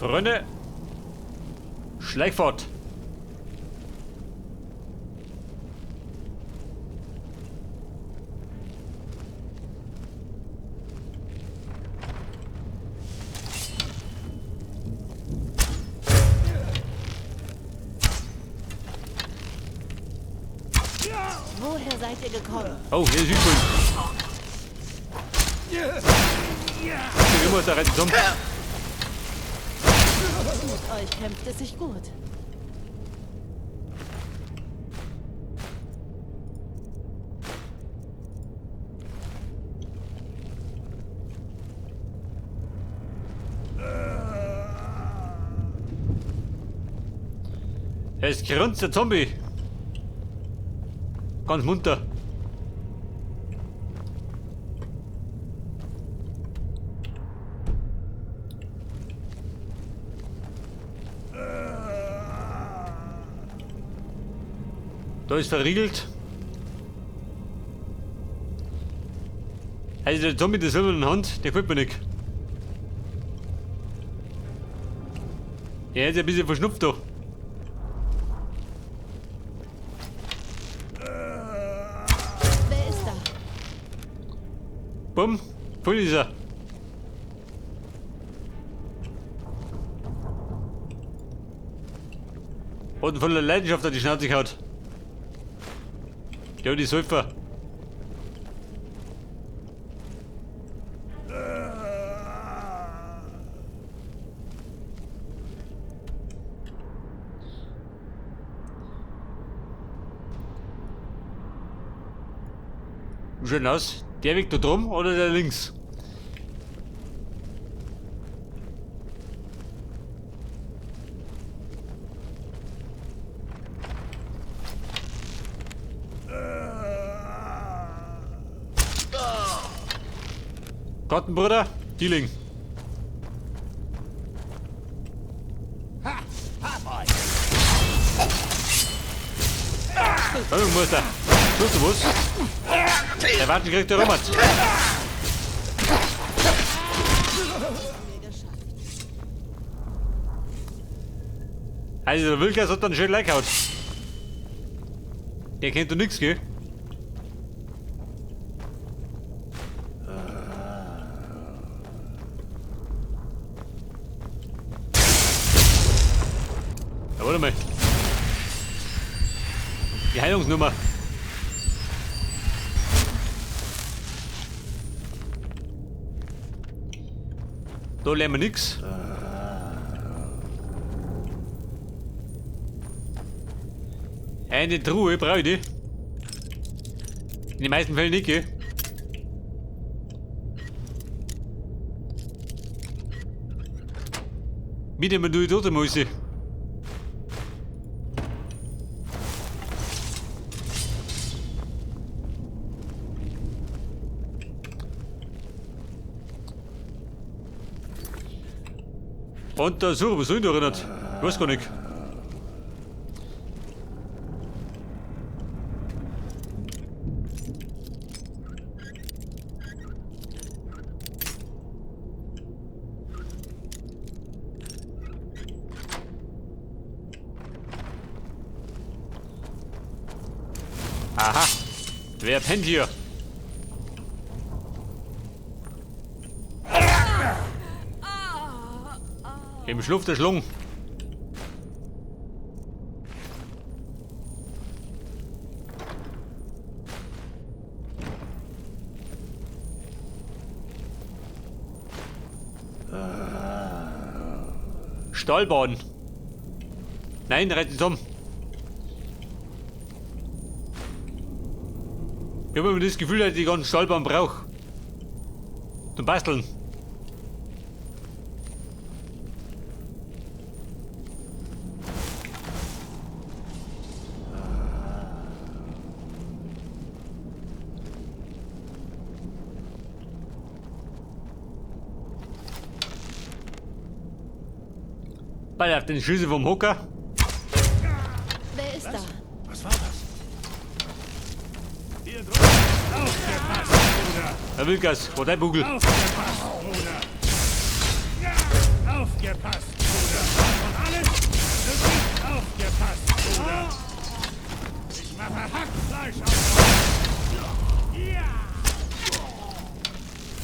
Freunde, schleich fort. Woher seid ihr gekommen? Oh, hier ist Südpol. Ich muss da retten, Tom. Mit euch kämpft es sich gut. Er ist gerunzt, der Zombie. Ganz munter. Da ist verriegelt. Also der Zombie, der silbernen Hand, der gefällt mir nicht. Er ist ein bisschen verschnupft da. Wer ist da? Bumm, voll ist er. Und voller Leidenschaft hat die Schnauze gehaut. Ja, die Säufer. Schön aus. Der Weg da drum oder der links? Gartenbruder, Dealing. Hallo, Mutter. Tust du was? Der Warten kriegt der Romat. Also der Wilkers hat dann schön leckhaut. Der kennt doch nix, gell? Ja, warte mal. Die Heilungsnummer. Da lernen wir nix. Eine Truhe brauche ich die. In den meisten Fällen nicht, gell? Wie denn du dort muss ich? Und da suche was soll ich da erinnert? Ich weiß gar nicht. Aha, wer pennt hier? Im Schlupf der Schlung. Stahlbahn. Nein, retten um. Ich habe immer das Gefühl, dass ich die ganzen Stahlbahn brauche. Zum Basteln. Ball auf den Schlüssel vom Hocker. Wer ist da? Was war das? Hier drüben. Aufgepasst, Bruder! Herr Wilkers, wo dein Bugel? Aufgepasst, Bruder! Aufgepasst, Aufgepasst, Bruder! Ich mache Hackfleisch auf! Ja!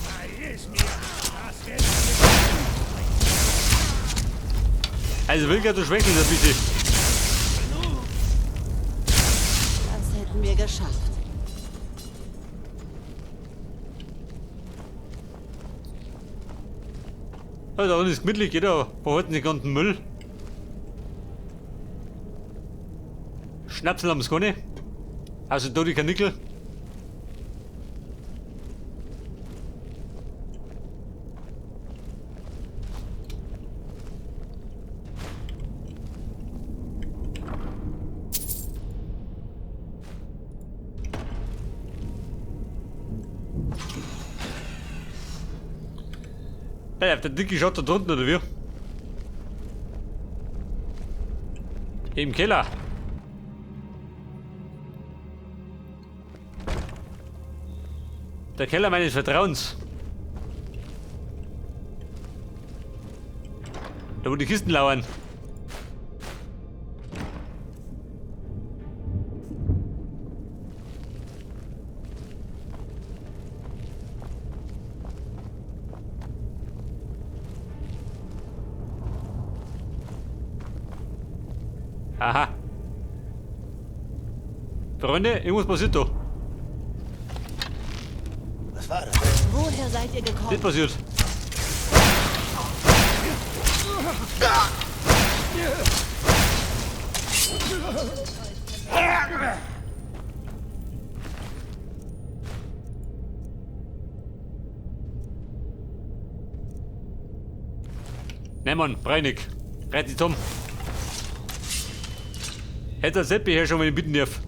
Vergiss mir! Das wird Also Wilka, du schwächelst das bitte. Das hätten wir geschafft. Ja, da unten ist gemütlich, jeder behalten den ganzen Müll. Schnapsel haben's keine. Also da die Kanickel. Ja, der Dicke schaut da drunten, oder wie? Im Keller. Der Keller meines Vertrauens. Da wo die Kisten lauern. Aha. Freunde, irgendwas passiert da. Was war das? Woher seid ihr Das gekommen? passiert. Nein, Mann, Breinig. Reit dich um. Hätte der Seppi hier schon, wenn ich bitten darf.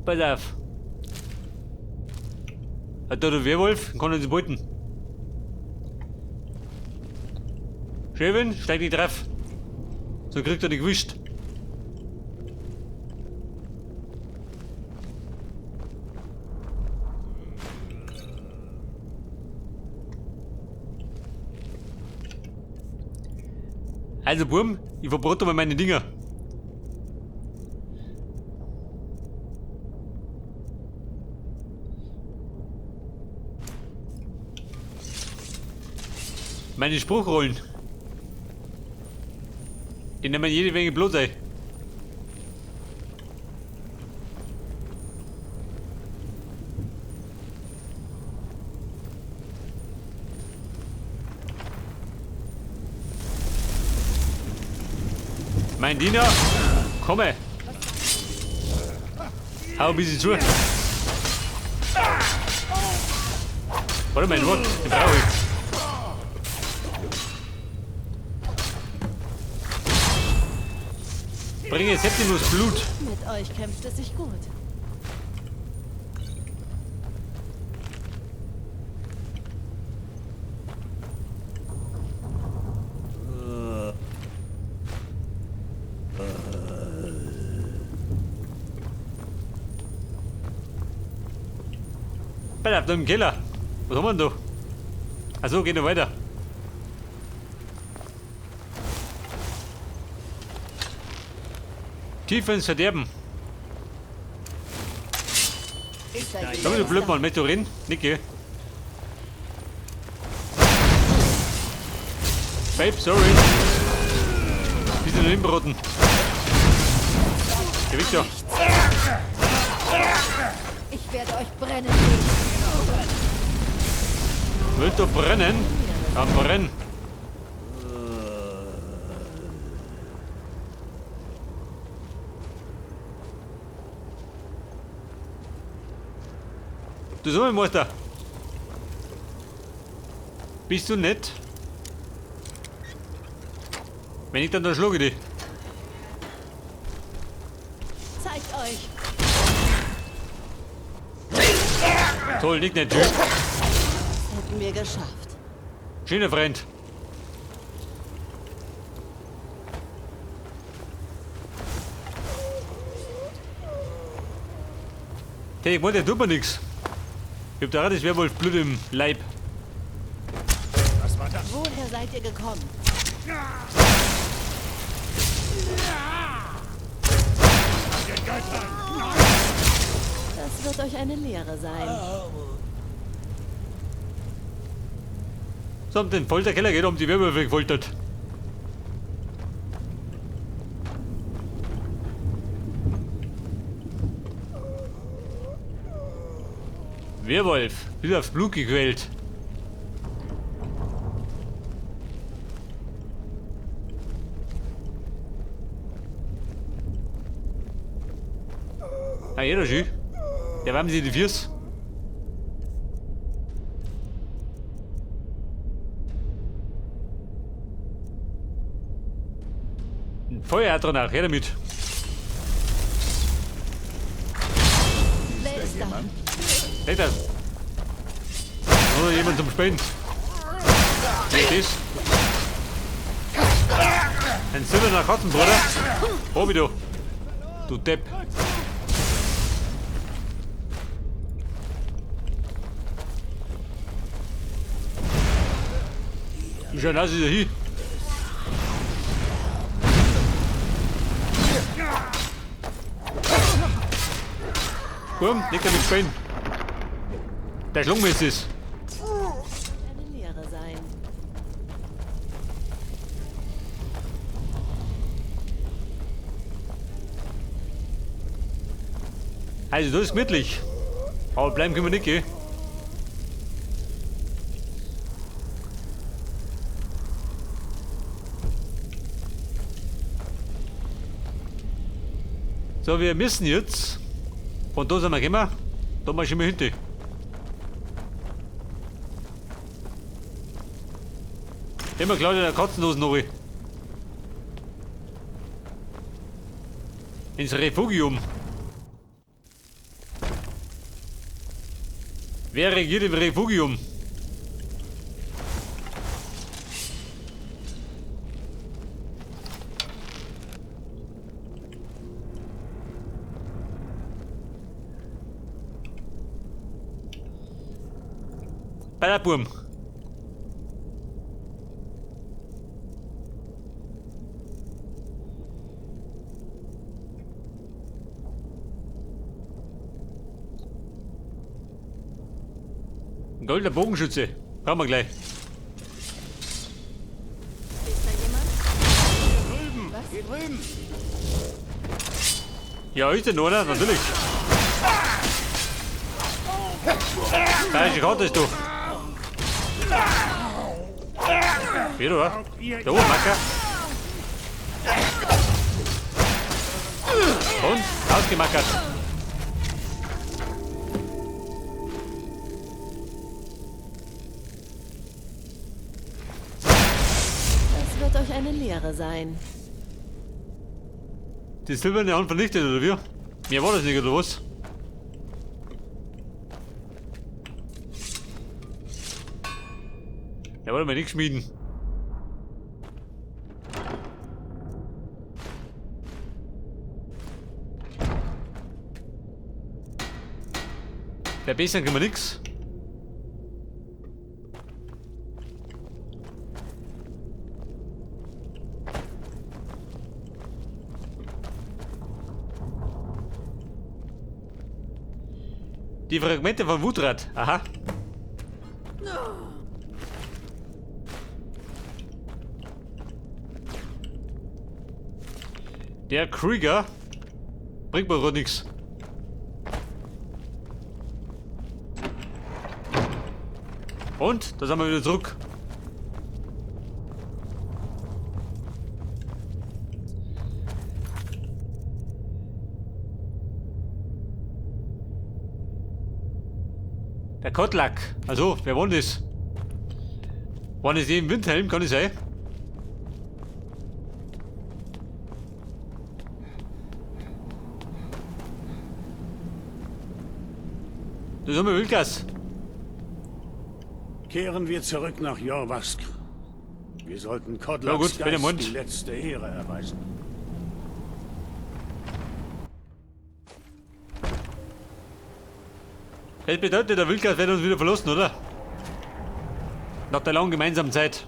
Pass auf. Hat da der Werwolf, kann er sie beuten. Schäven, steig nicht drauf. So kriegt er nicht gewischt. Also, Burm, ich verbrate mal meine Dinger. Meine Spruchrollen. Die nehmen jede Menge Blut ein. Mein Diener, komme. Hau ein bisschen zu. Warte mal, Wort, den brauche ich. Bringe Septimus Blut. Mit euch kämpft es sich gut. Bleib da im Keller. Was haben wir denn da? Achso, geht noch weiter. Tief ins Verderben. Seid ihr Komm, du jetzt blöd da? mal, möchtest du reden? Nicke. Babe, sorry. Bist du noch im Broten? Geh weg da. Ich werde euch brennen sehen. Willst du brennen? Dann brenn. Du Sommermeister. Bist du nett? Wenn ich dann schlage dich. Zeigt euch. Toll, nicht nett, tschüss. Das hätten wir geschafft. Schöner Freund. Hey, ich meine, der tut mir nichts. Ich hab da das Werwolf Blut im Leib. Was war das? Woher seid ihr gekommen? Den Göttern! Das wird euch eine Lehre sein. So, um den Folterkeller geht, um die Werwölfe gefoltert. Werwolf, wieder aufs Blut gequält. Ah, jeder schön. Ja, haben sie die Viers? Ein Feuer hat er nach, her damit. Wer ist da? Seht das? Oder jemand zum Spielen. Wer ist das? Ein silberner Katzenbruder. Oh, wie du. Du Depp. Wie schön aus ist er hier? Komm, nicht damit spielen. Der Schlung ist es. Eine Lehre sein. Also, das ist gemütlich. Aber bleiben können wir nicht, gell? So, wir müssen jetzt. Von da sind wir gekommen. Da marschieren wir hinten. Immer klar, der Katzenlosen noch. Ins Refugium. Wer regiert im Refugium? Ballerburm. Ein goldener Bogenschütze. Brauchen wir gleich. Ist da jemand? Drüben! Was? Hier drüben! Ja, ist denn einer? Natürlich. Falsche Karte ist du. Wieder, wa? Glaubt ihr, Da oben, Macker. Und? Ausgemackert. Das wird euch eine Lehre sein. Die silberne Hand vernichtet, oder wie? Mir war das nicht, oder was? Ja, wollen wir nicht schmieden. Verbessern können wir nix. Die Fragmente von Wutrad. Aha. Der Krieger bringt mir doch nichts. Und? Da sind wir wieder zurück. Der Kotlak. Also, wer war das? War das im Windhelm? Kann ich sein? Das haben wir Wildgas. kehren wir zurück nach Jorvask. Wir sollten Ja Kodlaks gut, wenn ihr Geist meint. die letzte Ehre erweisen. Das bedeutet, der Wildgas wird uns wieder verlassen, oder? Nach der langen gemeinsamen Zeit.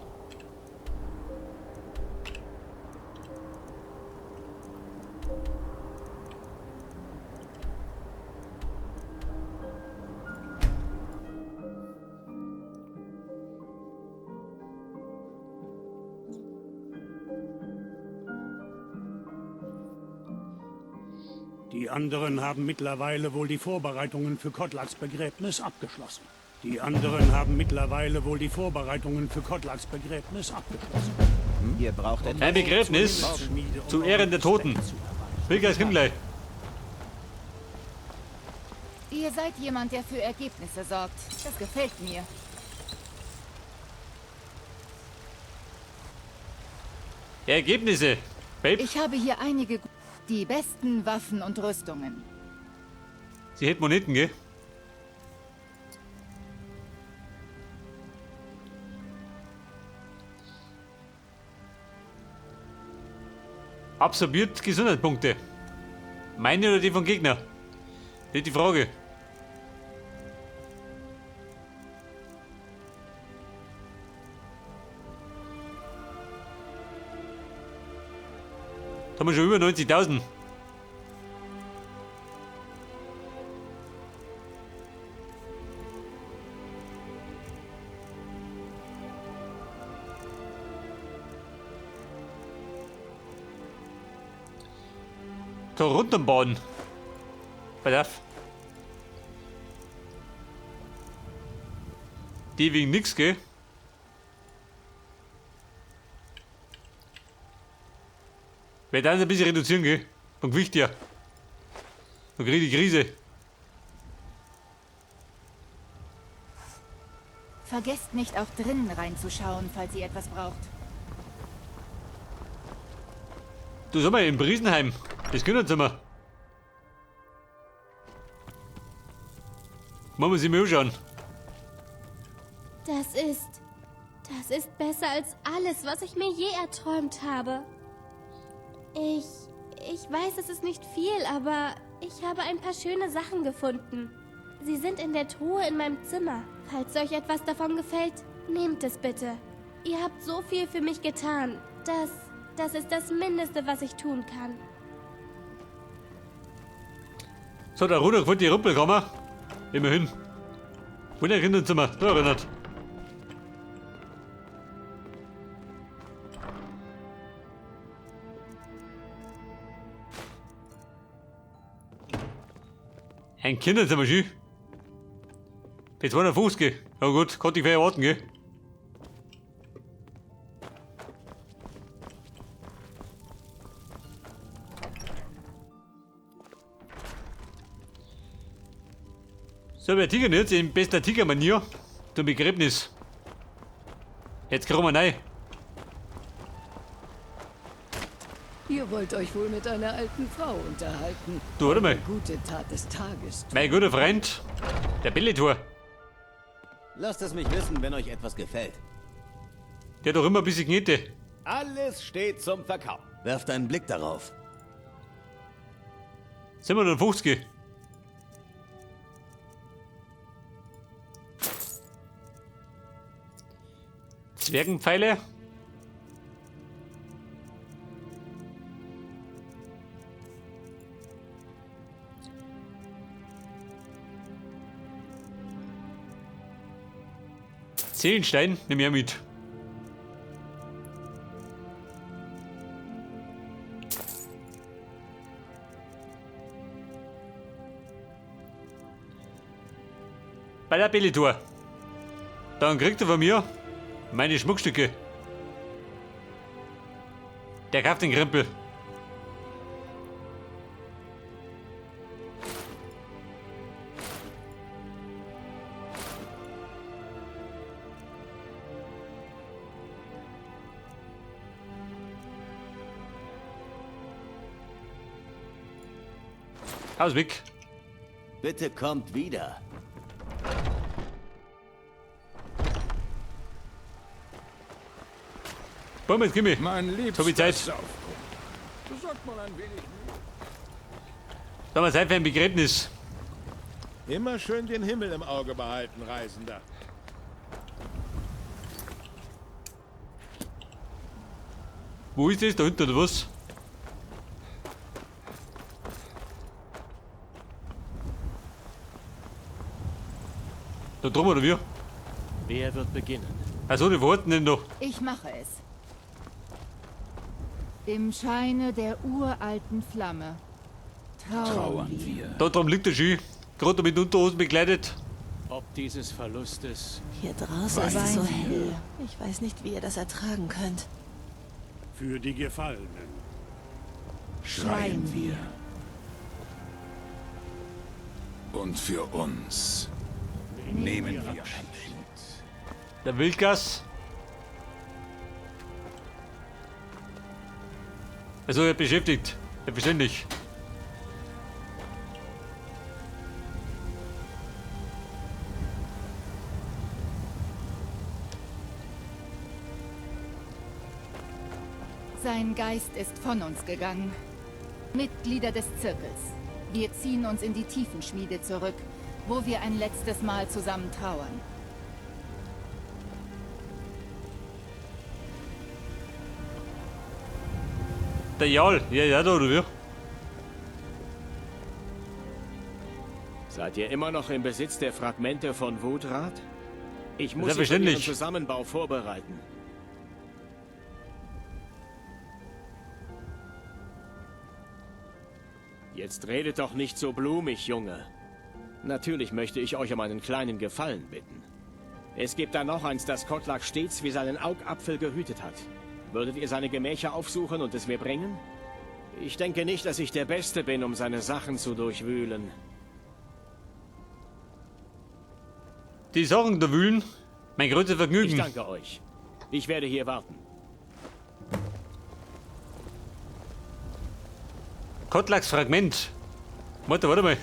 Die anderen haben mittlerweile wohl die Vorbereitungen für Kotlaks Begräbnis abgeschlossen. Ihr braucht etwas. Ein Begräbnis zu Ehren der Toten. Wilkas, komm gleich. Ihr seid jemand, der für Ergebnisse sorgt. Das gefällt mir. Ergebnisse. Babe, Ich habe hier einige die besten Waffen und Rüstungen. sie hält Moneten, gell? Absorbiert Gesundheitspunkte. Meine oder die von Gegner? Das ist die Frage. Da haben wir schon über 90.000. Da runterbauen. Pass auf. Die wegen nix, gell? Wir dann ein bisschen reduzieren, gell? Vom Gewicht her. Dann krieg ich die Krise. Vergesst nicht, auch drinnen reinzuschauen, falls ihr etwas braucht. Du sag mal, im Briesenheim. Das können wir. Machen wir sie mal anschauen. Das ist besser als alles, was ich mir je erträumt habe. Ich weiß, es ist nicht viel, aber ich habe ein paar schöne Sachen gefunden. Sie sind in der Truhe in meinem Zimmer. Falls euch etwas davon gefällt, nehmt es bitte. Ihr habt so viel für mich getan. Das ist das Mindeste, was ich tun kann. So, da runter von die Rumpelkammer. Immerhin. Und ein Kinderzimmer. Da erinnert. Ein Kinderzimmer, schön. Für 250. Ja gut, konnte ich vielleicht erwarten, gell? So, wir tigern jetzt in bester Tigermanier zum Begräbnis. Jetzt kommen wir rein. Ihr wollt euch wohl mit einer alten Frau unterhalten. Du, warte mal. Eine gute Tat des Tages. Mein guter Freund, der Bellitor. Lasst es mich wissen, wenn euch etwas gefällt. Der hat doch immer ein bisschen Knete. Alles steht zum Verkauf. Werft einen Blick darauf. 750. Zwergenpfeile. Seelenstein, nimm ich mit. Bei der Bellitor. Dann kriegt er von mir meine Schmuckstücke. Der kauft den Krempel. Haus weg. Bitte kommt wieder. Bumm, jetzt gib mir. Mein So viel liebster Zeit. Saufkuchen. Besorgt mal ein wenig. Da haben wir Zeit für ein Begräbnis. Immer schön den Himmel im Auge behalten, Reisender. Wo ist das? Da hinten oder was? Da drum oder wie? Wer wird beginnen? Also, die warten denn noch. Ich mache es. Im Scheine der uralten Flamme Trauern wir. Da drum liegt der Ski. Gerade mit Unterhosen bekleidet. Ob dieses Verlustes Hier draußen ist es so hell. Ich weiß nicht, wie ihr das ertragen könnt. Für die Gefallenen. Schreien wir. Und für uns nehmen wir Abschied. Der Wildgas. Also er beschäftigt. Selbstverständlich. Sein Geist ist von uns gegangen. Mitglieder des Zirkels. Wir ziehen uns in die Tiefenschmiede zurück, wo wir ein letztes Mal zusammen trauern. Der Jarl. Ja, da oder wie? Seid ihr immer noch im Besitz der Fragmente von Wudrath? Ich muss sie für ihren Selbstverständlich. Zusammenbau vorbereiten. Jetzt redet doch nicht so blumig, Junge. Natürlich möchte ich euch um einen kleinen Gefallen bitten. Es gibt da noch eins, das Kotlak stets wie seinen Augapfel gehütet hat. Würdet ihr seine Gemächer aufsuchen und es mir bringen? Ich denke nicht, dass ich der Beste bin, um seine Sachen zu durchwühlen. Die Sachen da wühlen. Mein größtes Ich Vergnügen. danke euch. Ich werde hier warten. Kotlaks Fragment. Warte mal.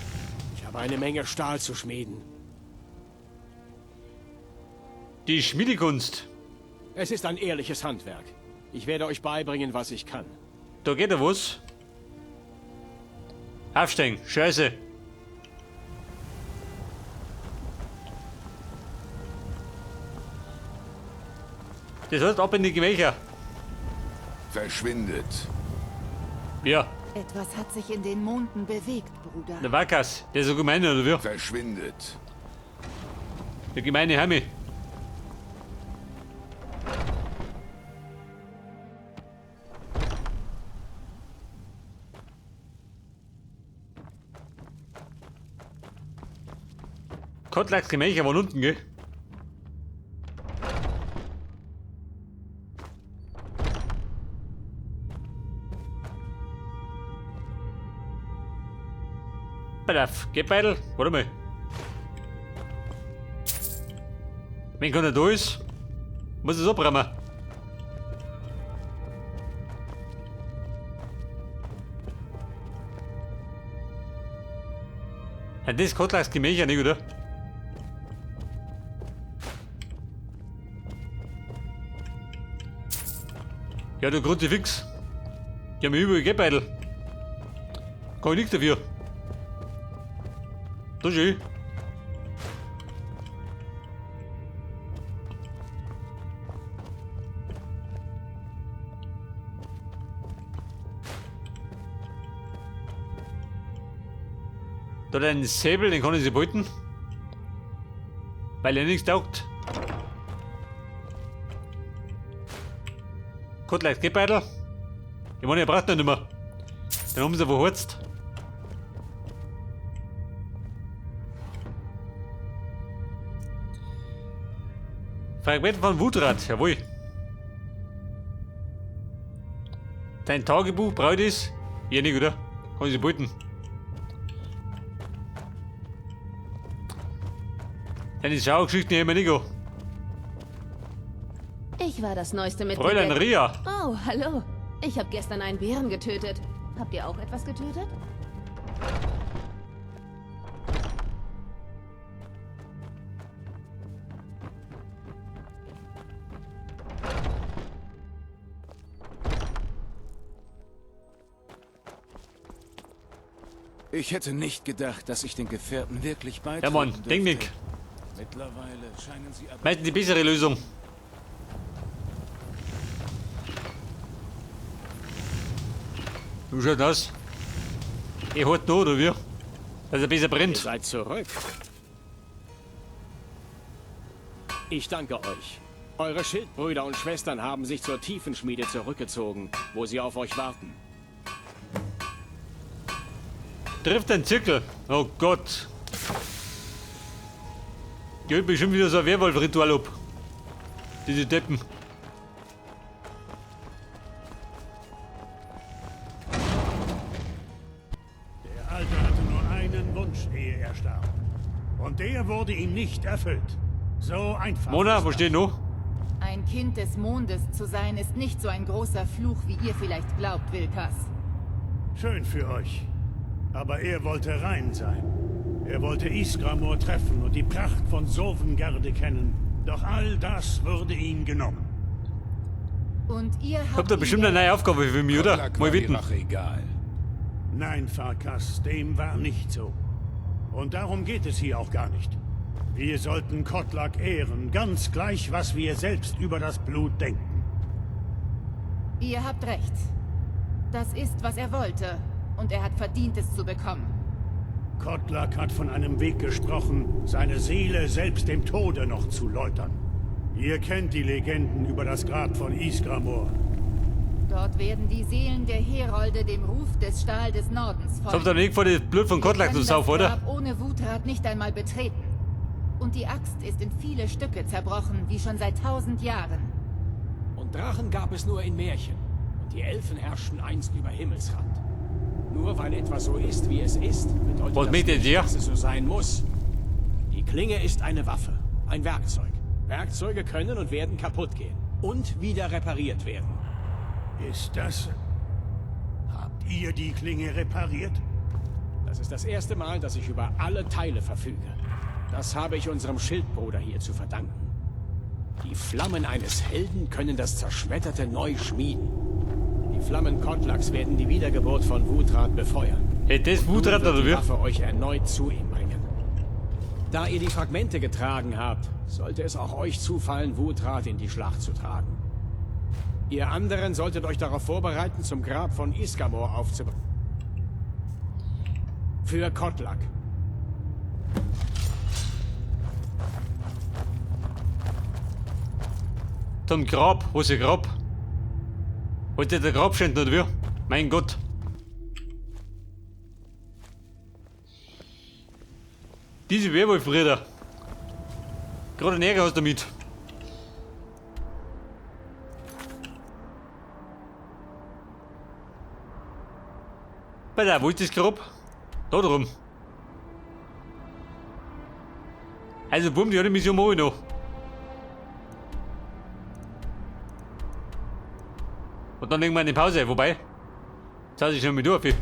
Ich habe eine Menge Stahl zu schmieden. Die Schmiedekunst. Es ist ein ehrliches Handwerk. Ich werde euch beibringen, was ich kann. Da geht ja was. Aufsteigen. Scheiße. Das heißt ab in die Gemächer. Verschwindet. Ja, Etwas hat sich in den Monden bewegt, Bruder. der Wakas. Der ist so gemein, oder wie? Verschwindet. Der gemeine Hammi. Kotlaks Gemächer waren unten, gell? Pass auf, Geldbeutel, warte mal. Wenn keiner da ist, muss es abräumen. Ja, das Kotlaks Gemächer nicht, oder? Ja, du Kruzifix. Die haben überall Geldbeutel. Kann ich nichts dafür. Da schön. Da den Säbel, den kann ich sie behalten. Weil er nichts taugt. Kotlaks Geldbeutel. Ich meine, ihr braucht noch nicht mehr. Dann haben sie verhurzt. Fragment von Wudrath, jawohl. Dein Tagebuch braucht es? Ja, nicht, oder? Kann ich sie behalten. Deine Schaugeschichten nehmen wir nicht an. Ich war das neueste Mitglied. Fräulein Ria. Oh, hallo. Ich habe gestern einen Bären getötet. Habt ihr auch etwas getötet? Ich hätte nicht gedacht, dass ich den Gefährten wirklich beitreten Ja, Mann, dürfte. denk nicht. Mittlerweile scheinen sie aber... Meistens die bessere Lösung. Wie schaut das? Ihr hört noch, oder wie? Dass er besser Ihr brennt. seid zurück. Ich danke euch. Eure Schildbrüder und Schwestern haben sich zur Tiefenschmiede zurückgezogen, wo sie auf euch warten. Trifft den Zirkel. Oh Gott. Geht bestimmt wieder so ein Werwolf-Ritual ab. Diese Deppen. Der Alte hatte nur einen Wunsch, ehe er starb. Und der wurde ihm nicht erfüllt. So einfach. Mona, ist wo das. steht noch? Ein Kind des Mondes zu sein, ist nicht so ein großer Fluch, wie ihr vielleicht glaubt, Wilkas. Schön für euch. Aber er wollte rein sein. Er wollte Ysgramor treffen und die Pracht von Sovngarde kennen. Doch all das wurde ihm genommen. Und ihr habt Habt ihr bestimmt eine neue Aufgabe für mich, oder? Kotlak Mal war die bitten. Rache egal. Nein, Farkas, dem war nicht so. Und darum geht es hier auch gar nicht. Wir sollten Kotlak ehren, ganz gleich, was wir selbst über das Blut denken. Ihr habt recht. Das ist, was er wollte. Und er hat verdient, es zu bekommen. Kotlak hat von einem Weg gesprochen, seine Seele selbst dem Tode noch zu läutern. Ihr kennt die Legenden über das Grab von Ysgramor. Dort werden die Seelen der Herolde dem Ruf des Stahl des Nordens Jetzt habt ihr folgen. nicht vor, das Blut von Kotlak zu saufen, das oder? Grab ohne Wutrat nicht einmal betreten. Und die Axt ist in viele Stücke zerbrochen, wie schon seit 1000 Jahren. Und Drachen gab es nur in Märchen. Und die Elfen herrschten einst über Himmelsrand. Nur weil etwas so ist, wie es ist, bedeutet Was das meint ihr nicht, dir? dass es so sein muss. Die Klinge ist eine Waffe, ein Werkzeug. Werkzeuge können und werden kaputt gehen. Und wieder repariert werden. Ist das... Habt ihr die Klinge repariert? Das ist das erste Mal, dass ich über alle Teile verfüge. Das habe ich unserem Schildbruder hier zu verdanken. Die Flammen eines Helden können das Zerschmetterte neu schmieden. Die Flammen Kotlaks werden die Wiedergeburt von Wutrat befeuern. Hey, das Nun Wutrat, wird oder die wie? Waffe euch erneut zu ihm bringen. Da ihr die Fragmente getragen habt, sollte es auch euch zufallen, Wutrat in die Schlacht zu tragen. Ihr anderen solltet euch darauf vorbereiten, zum Grab von Ysgramor aufzubrechen. Für Kotlak. Zum Grab. Wo ist der Grab? Wollt ihr der Grab schänden, oder wie? Mein Gott. Diese Werwolf-Brüder. Gerade einen Ärger hast du damit. Wo ist das Grab? Da drum. Also, bumm, die hat die Mission mal noch. Und dann irgendwann in Pause, wobei. Jetzt hat sich schon mit durch.